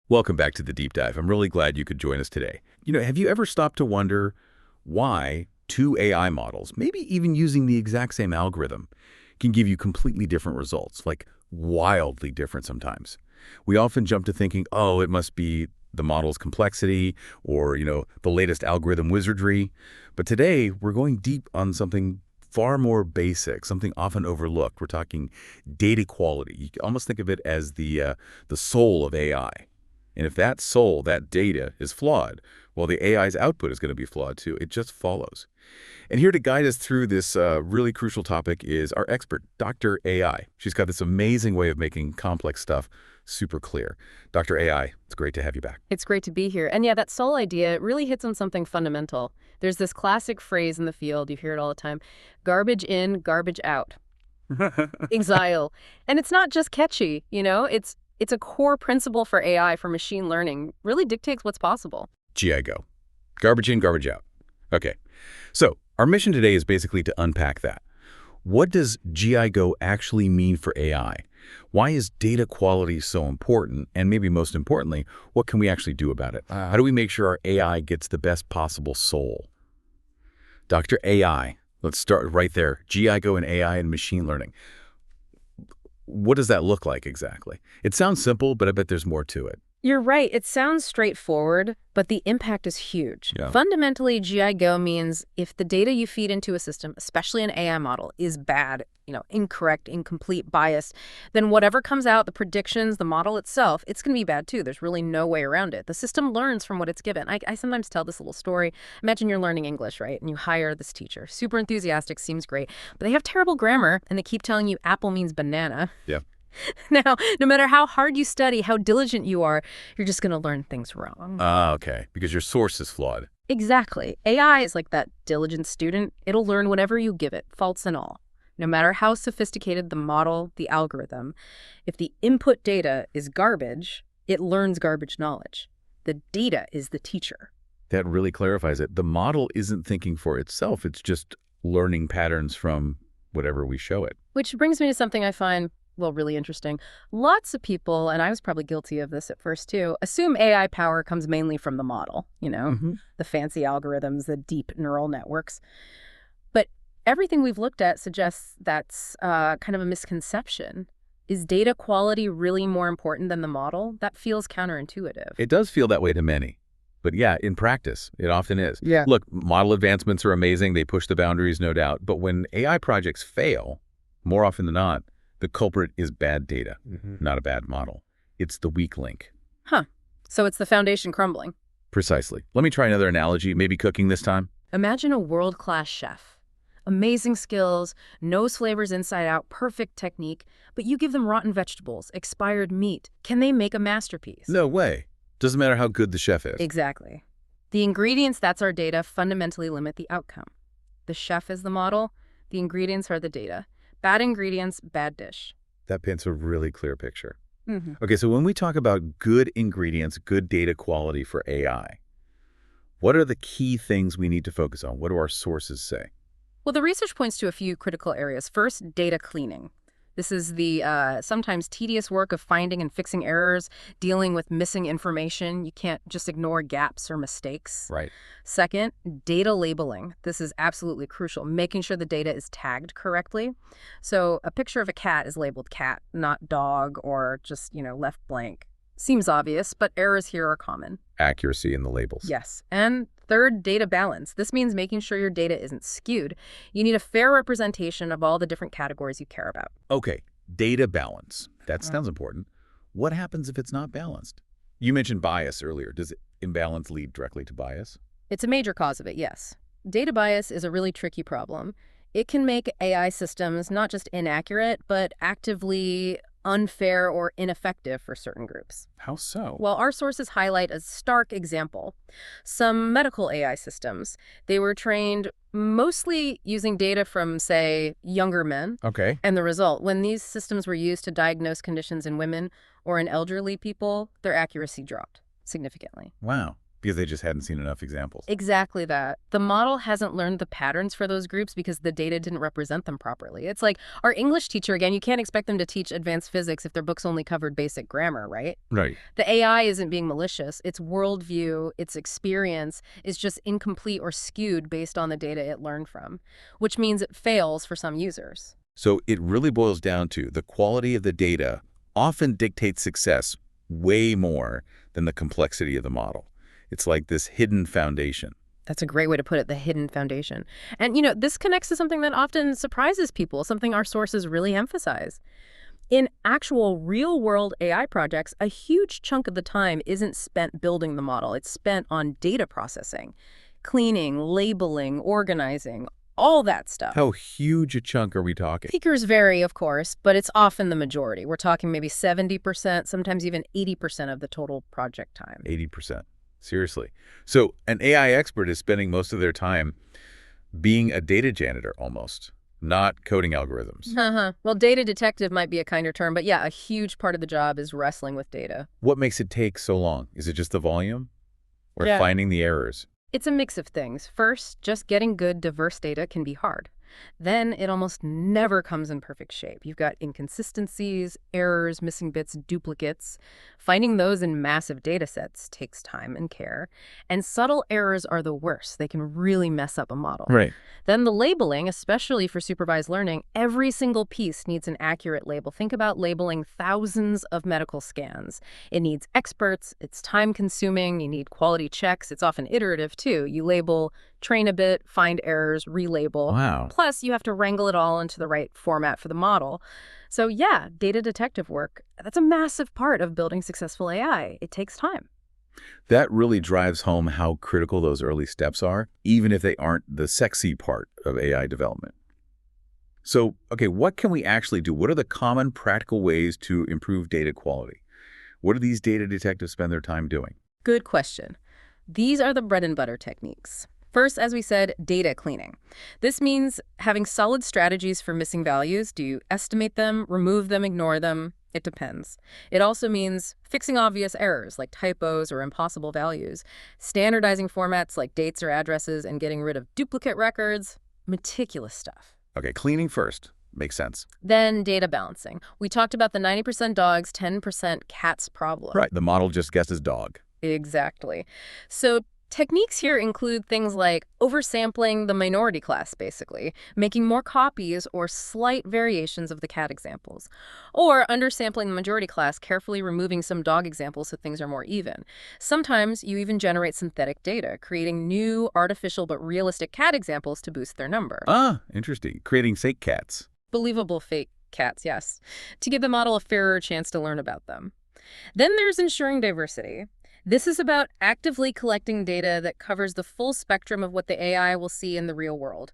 Welcome back to the Deep Dive. I'm really glad you could join us today. Have you ever stopped to wonder why two AI models, maybe even using the exact same algorithm, can give you completely different results, like wildly different sometimes? We often jump to thinking, oh, it must be the model's complexity or, the latest algorithm wizardry. But today, we're going deep on something far more basic, something often overlooked. We're talking data quality. You can almost think of it as the soul of AI. And if that soul, that data, is flawed, well, the AI's output is going to be flawed too. It just follows. And here to guide us through this really crucial topic is our expert, Dr. AI. She's got this amazing way of making complex stuff super clear. Dr. AI, it's great to have you back. It's great to be here. And yeah, that soul idea really hits on something fundamental. There's this classic phrase in the field, you hear it all the time, garbage in, garbage out. Exile. And it's not just catchy, it's a core principle for AI, for machine learning, really dictates what's possible. GI go. Garbage in, garbage out. Okay. So our mission today is basically to unpack that. What does GI go actually mean for AI? Why is data quality so important? And maybe most importantly, what can we actually do about it? How do we make sure our AI gets the best possible soul? Dr. AI, let's start right there. GI go and AI and machine learning. What does that look like exactly? It sounds simple, but I bet there's more to it. You're right. It sounds straightforward, but the impact is huge. Yeah. Fundamentally, GI Go means if the data you feed into a system, especially an AI model, is bad, incorrect, incomplete, biased, then whatever comes out, the predictions, the model itself, it's going to be bad too. There's really no way around it. The system learns from what it's given. I sometimes tell this little story. Imagine you're learning English, right? And you hire this teacher. Super enthusiastic, seems great. But they have terrible grammar, and they keep telling you apple means banana. Yeah. Now, no matter how hard you study, how diligent you are, you're just going to learn things wrong. Okay. Because your source is flawed. Exactly. AI is like that diligent student. It'll learn whatever you give it, faults and all. No matter how sophisticated the model, the algorithm, if the input data is garbage, it learns garbage knowledge. The data is the teacher. That really clarifies it. The model isn't thinking for itself. It's just learning patterns from whatever we show it. Which brings me to something I find really interesting. Lots of people, and I was probably guilty of this at first too, assume AI power comes mainly from the model, the fancy algorithms, the deep neural networks. But everything we've looked at suggests that's kind of a misconception. Is data quality really more important than the model? That feels counterintuitive. It does feel that way to many. But yeah, in practice, it often is. Yeah. Look, model advancements are amazing. They push the boundaries, no doubt. But when AI projects fail, more often than not, the culprit is bad data, not a bad model. It's the weak link. Huh. So it's the foundation crumbling. Precisely. Let me try another analogy, maybe cooking this time. Imagine a world-class chef. Amazing skills, knows flavors inside out, perfect technique, but you give them rotten vegetables, expired meat. Can they make a masterpiece? No way. Doesn't matter how good the chef is. Exactly. The ingredients, that's our data, fundamentally limit the outcome. The chef is the model, the ingredients are the data. Bad ingredients, bad dish. That paints a really clear picture. Okay, so when we talk about good ingredients, good data quality for AI, what are the key things we need to focus on? What do our sources say? Well, the research points to a few critical areas. First, data cleaning. This is the sometimes tedious work of finding and fixing errors, dealing with missing information. You can't just ignore gaps or mistakes. Right. Second, data labeling. This is absolutely crucial, making sure the data is tagged correctly. So a picture of a cat is labeled cat, not dog, or just, left blank. Seems obvious, but errors here are common. Accuracy in the labels. Yes. And third, data balance. This means making sure your data isn't skewed. You need a fair representation of all the different categories you care about. Okay, data balance. That sounds important. What happens if it's not balanced? You mentioned bias earlier. Does imbalance lead directly to bias? It's a major cause of it, yes. Data bias is a really tricky problem. It can make AI systems not just inaccurate, but actively unfair or ineffective for certain groups. How so? Well, our sources highlight a stark example. Some medical AI systems, they were trained mostly using data from, say, younger men. Okay. And the result, when these systems were used to diagnose conditions in women or in elderly people, their accuracy dropped significantly. Wow. Because they just hadn't seen enough examples. Exactly that. The model hasn't learned the patterns for those groups because the data didn't represent them properly. It's like our English teacher, again, you can't expect them to teach advanced physics if their books only covered basic grammar, right? Right. The AI isn't being malicious. Its worldview, its experience is just incomplete or skewed based on the data it learned from, which means it fails for some users. So it really boils down to the quality of the data often dictates success way more than the complexity of the model. It's like this hidden foundation. That's a great way to put it, the hidden foundation. And, this connects to something that often surprises people, something our sources really emphasize. In actual real-world AI projects, a huge chunk of the time isn't spent building the model. It's spent on data processing, cleaning, labeling, organizing, all that stuff. How huge a chunk are we talking? Figures vary, of course, but it's often the majority. We're talking maybe 70%, sometimes even 80% of the total project time. 80%. Seriously. So an AI expert is spending most of their time being a data janitor almost, not coding algorithms. Well, data detective might be a kinder term, but yeah, a huge part of the job is wrestling with data. What makes it take so long? Is it just the volume? Or Yeah. finding the errors? It's a mix of things. First, just getting good, diverse data can be hard. Then it almost never comes in perfect shape. You've got inconsistencies, errors, missing bits, duplicates. Finding those in massive data sets takes time and care. And subtle errors are the worst. They can really mess up a model. Right. Then the labeling, especially for supervised learning, every single piece needs an accurate label. Think about labeling thousands of medical scans. It needs experts, it's time-consuming, you need quality checks, it's often iterative too. You label, train a bit, find errors, relabel. Wow. Plus, you have to wrangle it all into the right format for the model. So yeah, data detective work, that's a massive part of building successful AI. It takes time. That really drives home how critical those early steps are, even if they aren't the sexy part of AI development. So, okay, what can we actually do? What are the common practical ways to improve data quality? What do these data detectives spend their time doing? Good question. These are the bread and butter techniques. First, as we said, data cleaning. This means having solid strategies for missing values. Do you estimate them, remove them, ignore them? It depends. It also means fixing obvious errors like typos or impossible values, standardizing formats like dates or addresses, and getting rid of duplicate records. Meticulous stuff. Okay, cleaning first. Makes sense. Then data balancing. We talked about the 90% dogs, 10% cats problem. Right, the model just guesses dog. Exactly. So techniques here include things like oversampling the minority class, basically, making more copies or slight variations of the cat examples, or undersampling the majority class, carefully removing some dog examples so things are more even. Sometimes you even generate synthetic data, creating new, artificial but realistic cat examples to boost their number. Ah, interesting. Creating fake cats. Believable fake cats, yes, to give the model a fairer chance to learn about them. Then there's ensuring diversity. This is about actively collecting data that covers the full spectrum of what the AI will see in the real world.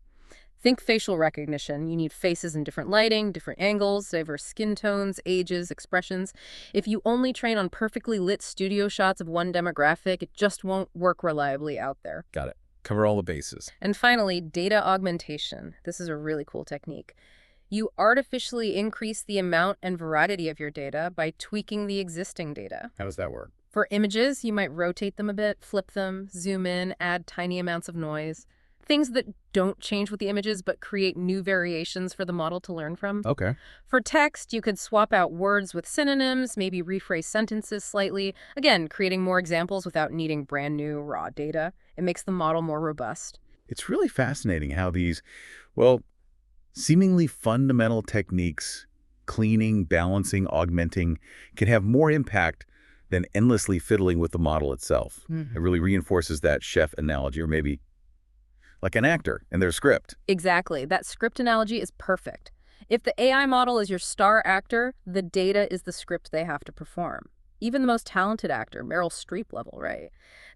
Think facial recognition. You need faces in different lighting, different angles, diverse skin tones, ages, expressions. If you only train on perfectly lit studio shots of one demographic, it just won't work reliably out there. Got it. Cover all the bases. And finally, data augmentation. This is a really cool technique. You artificially increase the amount and variety of your data by tweaking the existing data. How does that work? For images, you might rotate them a bit, flip them, zoom in, add tiny amounts of noise. Things that don't change with the images but create new variations for the model to learn from. Okay. For text, you could swap out words with synonyms, maybe rephrase sentences slightly. Again, creating more examples without needing brand new raw data. It makes the model more robust. It's really fascinating how these, well, seemingly fundamental techniques, cleaning, balancing, augmenting, can have more impact than endlessly fiddling with the model itself. It really reinforces that chef analogy, or maybe like an actor in their script. Exactly. That script analogy is perfect. If the AI model is your star actor, the data is the script they have to perform. Even the most talented actor, Meryl Streep level, right?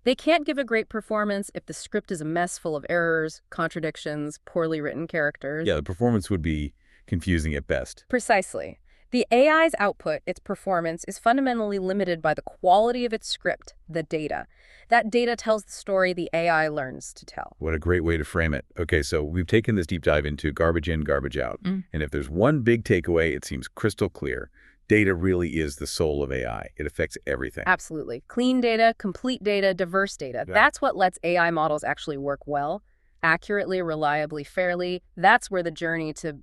They can't give a great performance if the script is a mess full of errors, contradictions, poorly written characters. Yeah, the performance would be confusing at best. Precisely. The AI's output, its performance, is fundamentally limited by the quality of its script, the data. That data tells the story the AI learns to tell. What a great way to frame it. Okay, so we've taken this deep dive into garbage in, garbage out. And if there's one big takeaway, it seems crystal clear. Data really is the soul of AI. It affects everything. Absolutely. Clean data, complete data, diverse data. Yeah. That's what lets AI models actually work well, accurately, reliably, fairly. That's where the journey to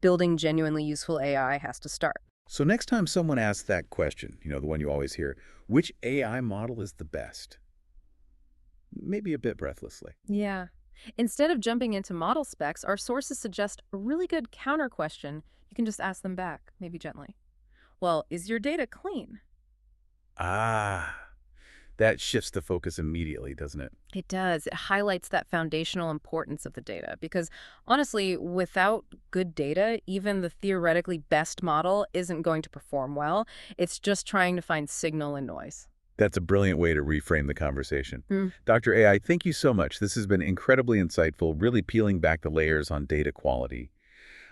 building genuinely useful AI has to start. So next time someone asks that question, the one you always hear, which AI model is the best? Maybe a bit breathlessly. Yeah. Instead of jumping into model specs, our sources suggest a really good counter question. You can just ask them back, maybe gently. Well, is your data clean? Ah, that shifts the focus immediately, doesn't it? It does. It highlights that foundational importance of the data because honestly, without good data, even the theoretically best model isn't going to perform well. It's just trying to find signal and noise. That's a brilliant way to reframe the conversation. Mm. Dr. AI, thank you so much. This has been incredibly insightful, really peeling back the layers on data quality.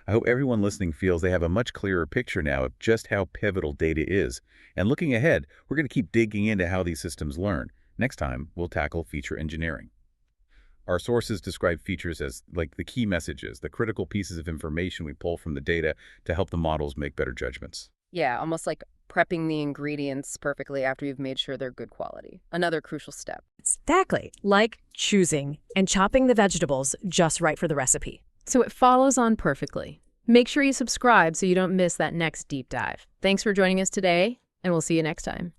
I hope everyone listening feels they have a much clearer picture now of just how pivotal data is. And looking ahead, we're going to keep digging into how these systems learn. Next time, we'll tackle feature engineering. Our sources describe features as like the key messages, the critical pieces of information we pull from the data to help the models make better judgments. Yeah, almost like prepping the ingredients perfectly after you've made sure they're good quality. Another crucial step. Exactly. Like choosing and chopping the vegetables just right for the recipe. So it follows on perfectly. Make sure you subscribe so you don't miss that next deep dive. Thanks for joining us today, and we'll see you next time.